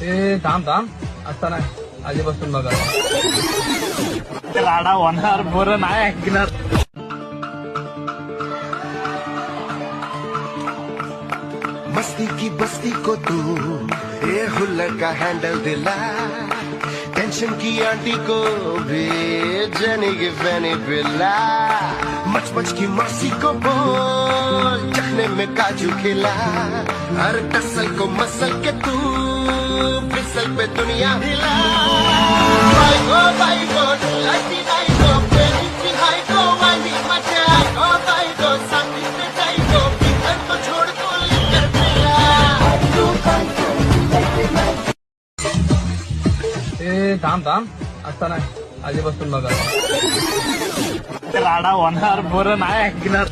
ए थांब थांब आता नाही आधीपासून बघा राडा होणार बरं नाही ऐकणार. मस्ती की बस्ती को तू ये हुल्लड़ का हैंडल दिला, टेंशन की आंटी को भी जनी की फैनी पिला, मच मच की मौसी को बोल चखने में काजू खिला, हर टसल को मसल के तू फिसल पे दुनिया हिला. भाई को लाइटी दाई को प्रेमी की हाई को वाली मचा को भाई को साथी पे जाई को बिगड़ को छोड़ को लेकर पिला. ए थांब थांब आता नाही आधीपासून बघा राडा होणार बरं नाही ऐकणार.